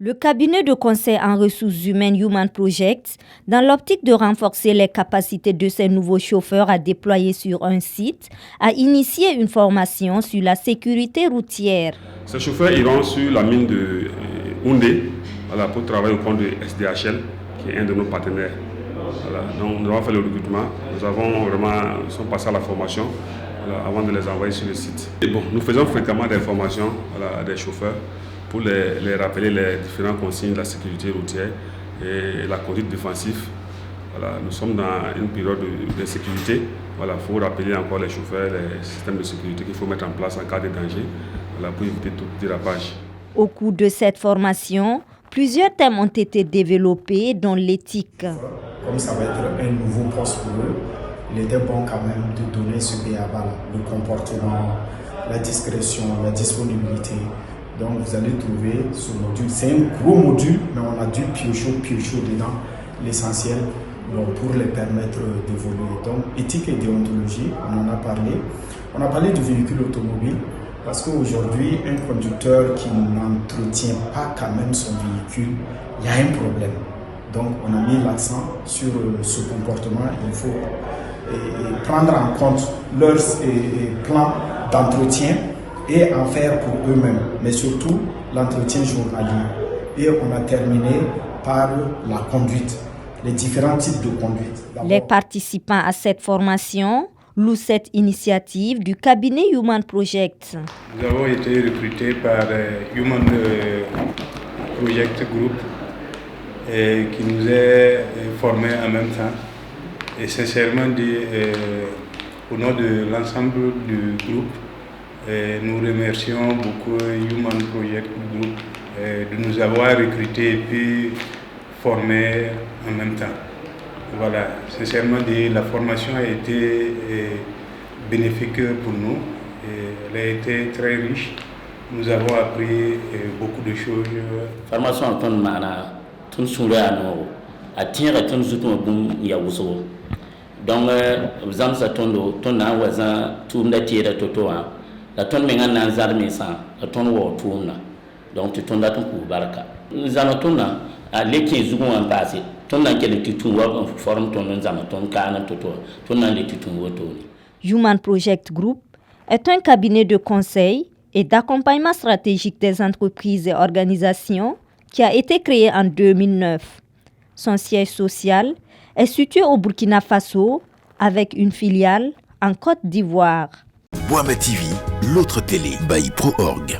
Le cabinet de conseil en ressources humaines Human Project, dans l'optique de renforcer les capacités de ces nouveaux chauffeurs à déployer sur un site, a initié une formation sur la sécurité routière. Ces chauffeurs iront sur la mine de Houndé pour travailler au compte de SDHL, qui est un de nos partenaires. Donc nous avons fait le recrutement, nous sommes passés à la formation avant de les envoyer sur le site. Nous faisons fréquemment des formations des chauffeurs pour les rappeler les différents consignes de la sécurité routière et la conduite défensive. Nous sommes dans une période d'insécurité. Il faut rappeler encore les chauffeurs les systèmes de sécurité qu'il faut mettre en place en cas de danger pour éviter tout dérapage. Au cours de cette formation, plusieurs thèmes ont été développés, dont l'éthique. Comme ça va être un nouveau poste pour eux, il était bon quand même de donner ce béaba, le comportement, la discrétion, la disponibilité. Donc vous allez trouver ce module. C'est un gros module, mais on a dû piocher dedans l'essentiel pour les permettre d'évoluer. Donc éthique et déontologie, on en a parlé. On a parlé du véhicule automobile, parce qu'aujourd'hui, un conducteur qui n'entretient pas quand même son véhicule, il y a un problème. Donc on a mis l'accent sur ce comportement. Il faut prendre en compte leur plan d'entretien et en faire pour eux-mêmes, mais surtout l'entretien journalier. Et on a terminé par la conduite, les différents types de conduite. Les participants à cette formation louent cette initiative du cabinet Human Project. Nous avons été recrutés par Human Project Group qui nous a formés en même temps. Et sincèrement, au nom de l'ensemble du groupe, nous remercions beaucoup Human Project Group de nous avoir recrutés et puis formés en même temps. Voilà, sincèrement, la formation a été bénéfique pour nous. Elle a été très riche. Nous avons appris beaucoup de choses. Formation en tant que tout sur à tirer tout sur ton yaouso. Donc, vous avez ton voisin, tout le tiré toto. La tonne menga nanzar mesa la tonne wo tourna donc tu tonda ton coup baraka nous allons tourner à l'équipe zugo en passé tonne quel titu wa forme ton nzama ton kana toto tonne les titu wo toni. Human Project Group est un cabinet de conseil et d'accompagnement stratégique des entreprises et organisations qui a été créé en 2009. Son siège social est situé au Burkina Faso avec une filiale en Côte d'Ivoire. Boama TV, l'autre télé by ProOrg.